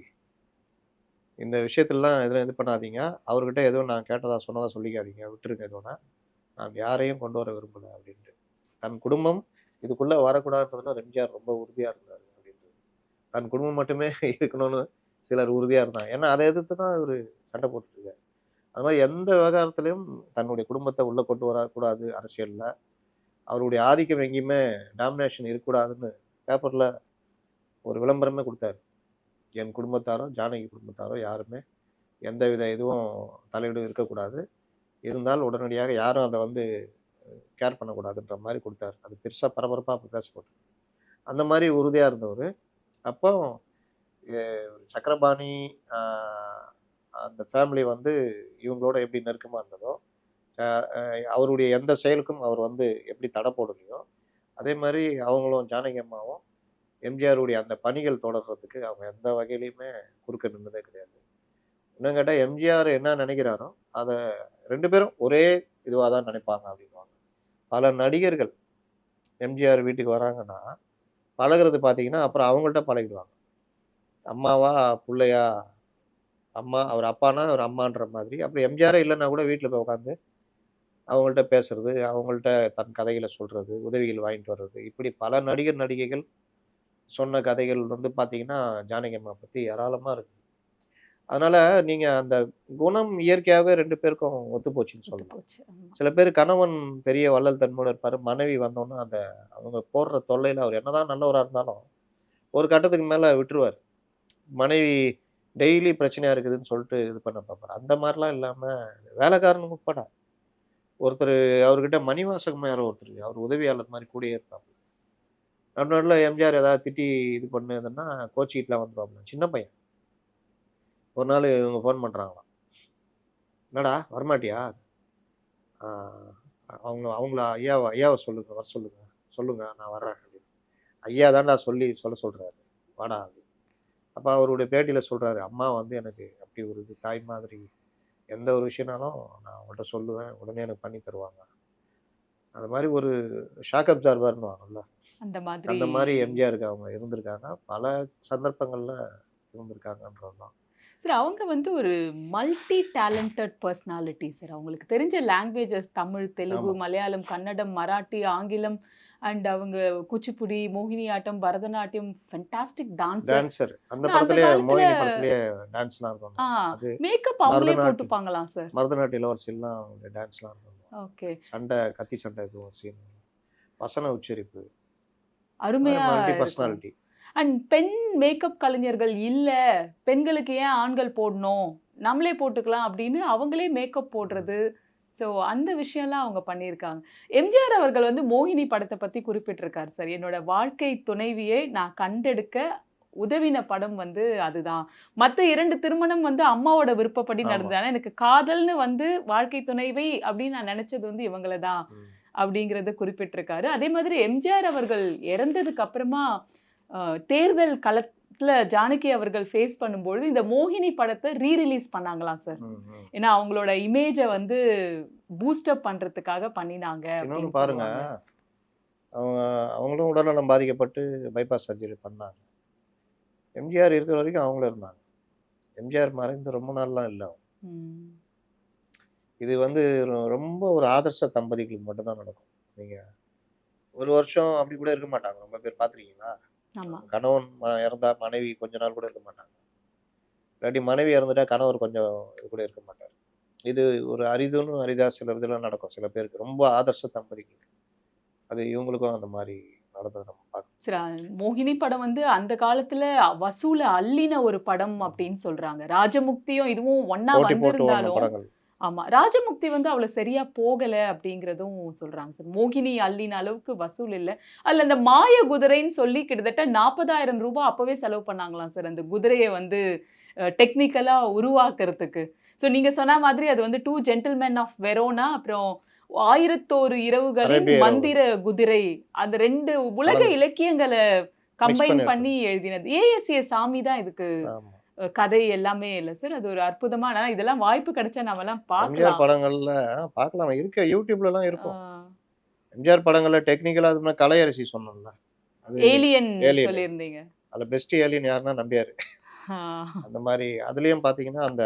இந்த விஷயத்துலலாம் எதுவும் இது பண்ணாதீங்க. அவர்கிட்ட எதுவும் நான் கேட்டதா, சொன்னதா சொல்லிக்காதீங்க. விட்டுருங்க இதோட. நான் யாரையும் கொண்டு வர விரும்பல அப்டின்ட்டு. தன் குடும்பம் இதுக்குள்ள வரக்கூடாதுன்றதுல எம்ஜிஆர் ரொம்ப உறுதியா இருந்தாரு அப்டின்றது. தன் குடும்பம் மட்டுமே இருக்கணும்னு சிலர் உறுதியா இருந்தாங்க. ஏன்னா, அத எதிர்த்து தான் இவரு சண்டை போட்டுட்டு இருக்காரு. அது மாரி எந்த விவகாரத்திலயும் தன்னுடைய குடும்பத்த உள்ள கொண்டு வரக்கூடாது அரசியல்ல. அவருடைய ஆதிக்கம் எங்கேயுமே டாமினேஷன் இருக்கக்கூடாதுன்னு பேப்பர்ல ஒரு விளம்பரமே குடுத்தாரு. என் குடும்பத்தாரோ, ஜானகி குடும்பத்தாரோ யாருமே எந்தவித இதுவும் தலையீடும் இருக்கக்கூடாது. இருந்தால் உடனடியாக யாரும் அத வந்து கேர் பண்ணக்கூடாதுன்ற மாரி குடுத்தாரு. அது பெருசா பரபரப்பா அப்ப பேசப்பட்டது. அந்த மாரி உறுதியா இருந்தவரு. அப்போ எ சக்கரபாணி அ அந்த ஃபேமிலி வந்து இவங்களோட எப்படி நெருக்கமா இருந்ததோ, அ அ அவருடைய எந்த செயலுக்கும் அவர் வந்து எப்படி தடை போடலையோ, அதே மாரி அவங்களும் ஜானகி அம்மாவும் எம்ஜிஆருடைய அந்த பணிகள் தொடர்றதுக்கு அவங்க எந்த வகையிலயுமே குறுக்க நின்னதே கிடையாது. இன்னும் கேட்டா எம்ஜிஆர் என்ன நெனைக்கிறாரோ, அத 2 பேரும் ஒரே இதுவா தான் நெனைப்பாங்க அப்டின்னுவாங்க. பல நடிகர்கள் எம்ஜிஆர் வீட்டுக்கு வராங்கன்னா, பழகுறது பார்த்தீங்கன்னா, அப்புறம் அவங்கள்ட்ட பழகிடுவாங்க. அம்மாவா, புள்ளையா, அம்மா அவர் அப்பான்னா அவர் அம்மான்ற மாதிரி. அப்புறம் எம்ஜிஆரே இல்லன்னா கூட வீட்ல போய் உட்காந்து அவங்கள்ட்ட பேசுறது, அவங்கள்ட்ட தன் கதைகள சொல்றது, உதவிகள் வாங்கிட்டு வர்றது. இப்படி பல நடிகர், நடிகைகள் சொன்ன கதைகள் வந்து பார்த்தீங்கன்னா, ஜானகி அம்மா பத்தி ஏராளமா இருக்கு. அதனால நீங்க அந்த குணம் இயற்கையாவே 2 பேருக்கும் ஒத்து போச்சுன்னு ஒத்து சொல்லலாம். போச்சு. ஆமா. சில பேர் கணவன் பெரிய வள்ளல் தன்மையோட இருப்பாரு. மனைவி வந்தோனே அந்த அவங்க போடுற தொல்லையில அவர் என்னதான் நல்லவரா இருந்தாலும், ஒரு கட்டத்துக்கு மேல விட்டுருவாரு. மனைவி டெய்லி பிரச்சனையா இருக்குதுன்னு சொல்லிட்டு இது பண்ண பார்ப்பாரு. அந்த மாரிலாம் இல்லாம வேலைக்காரன் உட்பட ஒருத்தரு அவர்கிட்ட மணிவாசகம் யாரோ ஒருத்தரு அவர் உதவியாளர் மாரி கூடயே இருப்பாப்ல. நடுநடுல எம்ஜிஆர் ஏதாவது திட்டி இது பண்ணுதுன்னா கோச்சிக்கிட்டுலாம் வந்துருவாப்ல. சின்ன பையன். ஒரு நாள் இவங்க ஃபோன் பண்றாங்களாம். "என்னடா வரமாட்டியா? ஆ அவங்கள அவங்கள ஐயாவ சொல்லுங்க. வர சொல்லுங்க. சொல்லுங்க நான் வர்றேன்" அப்படின்னு. ஐயா தான்டா சொல்ல சொல்றாரு. வாடா அப்படின்னு. அப்ப அவருடைய பேட்டியில சொல்றாரு, "அம்மா வந்து எனக்கு அப்படி ஒரு இது தாய் மாதிரி. எந்த ஒரு விஷயம்னாலும் நான் அவங்கள்ட்ட சொல்லுவேன். உடனே எனக்கு பண்ணி தருவாங்க." அந்த மாரி ஒரு ஷாக் அப்சார்பர்ன்னுவாங்கல்ல. அந்த மாதிரி அந்த மாரி எம்ஜிஆருக்கு அவங்க இருந்திருக்காங்க. பல சந்தர்ப்பங்கள்ல இருந்திருக்காங்கன்றது தான். சார் அவங்க வந்து ஒரு மல்டி டேலண்டட் பர்சனாலிட்டி சார். அவங்களுக்கு தெரிஞ்ச லாங்குவேஜஸ் தமிழ், தெலுங்கு, ஆமா. மலையாளம், கன்னடம், மராட்டி, ஆங்கிலம் அண்ட் அவங்க Kuchipudi, Mohiniyattam, Bharatanatyam fantastic dancer. Dancer. அந்த ஆனா அந்த படத்திலேயே காலத்துல மோகினி படத்திலேயே டான்ஸ்லாம் ஆ இருக்கும்ல. அது மேக்கப் அவங்களே பரதநாட்டியம் போட்டுப்பாங்களாம் சார். பரதநாட்டிய இளவரசிலாம் அவங்க டான்ஸ்லாம் இருக்கும். ஓகே. சண்டை, கத்தி சண்டை இது ஒரு சீன். வசன உச்சரிப்பு. இந்த மாரி அருமையா மல்டி இருக்கும். பர்சனாலிட்டி. அண்ட் பெண் மேக்கப் கலைஞர்கள் இல்ல, பெண்களுக்கு ஏன் ஆண்கள் போடணும்? நம்மளே போட்டுக்கலாம் அப்படின்னு அவங்களே மேக்கப் ம். போடுறது. ஸோ அந்த விஷயம்லாம் அவங்க பண்ணியிருக்காங்க. எம்ஜிஆர் அவர்கள் வந்து மோகினி படத்த பத்தி குறிப்பிட்டிருக்காரு சார். என்னோட வாழ்க்கை துணைவியை நான் கண்டெடுக்க உதவின படம் வந்து அதுதான். மத்த 2 திருமணம் வந்து அம்மாவோட விருப்பப்படி ஆமா. நடந்தது. ஆனா எனக்கு காதல்னு வந்து வாழ்க்கை துணைவி அப்படின்னு நான் நெனச்சது வந்து இவங்கள தான். ம். அப்படிங்கிறத குறிப்பிட்டிருக்காரு. அதே மாதிரி எம்ஜிஆர் அவர்கள் இறந்ததுக்கு அப்புறமா அ தேர்தல் களத்துல ஜானகி அவர்கள் ஃபேஸ் பண்ணும்பொழுது, இந்த மோகினி படத்த ரிலீஸ் பண்ணாங்களாம் சார். ம். ம். ஏன்னா அவங்களோட இமேஜ வந்து பூஸ்ட் அப் பண்றதுக்காக பண்ணினாங்க இன்னொன்னு அப்படின்னு பாருங்க, சொல்லுவாங்க. அவங்க அவங்களும் உடல்நலம் பாதிக்கப்பட்டு பைபாஸ் சர்ஜரி பண்ணாங்க. எம்ஜிஆர் இருக்கிற வரைக்கும் அவங்களும் இருந்தாங்க. எம்ஜிஆர் மறைந்து ரொம்ப நாள்லாம் இல்ல. ம். இது வந்து ரொம்ப ஒரு ஆதர்ச தம்பதிகளுக்கு மட்டும் தான் நடக்கும். நீங்க 1 வருஷம் அப்படி கூட இருக்க மாட்டாங்க. ரொம்ப பேர் பார்த்துருக்கீங்களா? ஆமா. கணவன் இறந்தா மனைவி கொஞ்ச நாள் கூட இருக்க மாட்டாங்க. இல்லாட்டி மனைவி இறந்துட்டா கணவர் கொஞ்சம் இது கூட இருக்க மாட்டாரு. இது ஒரு அரிதுன்னு அரிதா சில இதுல நடக்கும். சில பேருக்கு. ரொம்ப ஆதர்ச தம்பதிகள். அது இவங்களுக்கும் அந்த மாரி நடந்தத நம்ம பார்க்கலாம். சில மோகினி படம் வந்து அந்த காலத்துல வசூல அள்ளின ஒரு படம் அப்படின்னு சொல்றாங்க. ராஜமுக்தியும் இதுவும் ஒண்ணா போட்டி போட்டு ஓடுன வந்திருந்தாலும் படங்கள். ஆமா. ராஜமுக்தி வந்து அவ்வளோ சரியா போகல அப்படிங்கிறதும் சொல்றாங்க சார். மோகினி அள்ளின அளவுக்கு வசூல் இல்ல. அதுல அந்த மாய குதிரைன்னு சொல்லி கிட்டத்தட்ட ரூ. 40,000 அப்பவே செலவு பண்ணாங்களாம் சார். அந்த குதிரைய வந்து டெக்னிக்கலா உருவாக்குறதுக்கு. ஸோ நீங்க சொன்ன மாதிரி அது வந்து 2 ஜென்டில்மென் ஆஃப் வெரோனா அப்புறம் 1001 இரவுகளின் அரேபிய இரவுகள். மந்திர குதிரை. அந்த 2 உலக கலந்து இலக்கியங்கள மிக்ஸ் கம்பைன் பண்ணி பண்ணி எடுத்தது. எழுதினது. ஏஎஸ்ஏ சாமி தான் இதுக்கு ஆமா. கதை எல்லாமே இல்ல சார். அது ஒரு அற்புதமான ஆனா இதெல்லாம் வாய்ப்பு கிடைச்சா நாமெல்லாம் எம்ஜிஆர் பார்க்கலாம். படங்கள்ல பார்க்கலாம். இருக்கு. YouTubeலலாம் ஆ இருக்கும். எம்ஜிஆர் படங்கள்ல டெக்னிக்கலா அது மாரி கலையரசி சொன்னோம்ல. அது ஏலியன் ஏலியன். சொல்லியிருந்தீங்க. அதுல பெஸ்ட் ஏலியன் யாருன்னா நம்பியாரு. ஆ. அந்த மாரி அதுலயும் பார்த்தீங்கன்னா, அந்த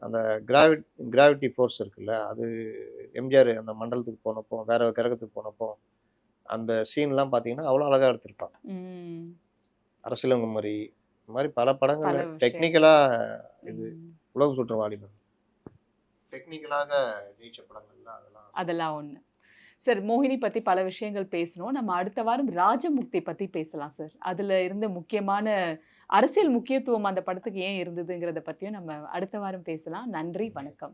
அந்த கிராவிட் கிராவிட்டி ஃபோர்ஸ் இருக்குல்ல, அது எம்ஜிஆர் அந்த மண்டலத்துக்கு போனப்போ, வேற கிரகத்துக்கு போனப்போ, அந்த சீன்லாம் பார்த்தீங்கன்னா, அவ்வளோ அழகா எடுத்திருப்பாங்க. ம். அரசியலங்குமரி, இந்த மாரி பல பல படங்கள்ல விஷயங்கள். டெக்னிக்கலா இது ம். உலகம் சுற்றும் வாலிபன். டெக்னிக்கலாக ஜெயிச்ச படங்கள்ல அதெல்லாம் சொல்லலாம். அதெல்லாம் ஒண்ணு. சார் மோகினி பத்தி பல விஷயங்கள் பேசினோம். நம்ம அடுத்த வாரம் ராஜமுக்தி பத்தி பேசலாம் சார். அதுல இருந்த முக்கியமான அரசியல் முக்கியத்துவம் அந்த படத்துக்கு ஏன் இருந்ததுங்கிறத பத்தியும் நம்ம அடுத்த வாரம் பேசலாம். நன்றி, ம். வணக்கம்.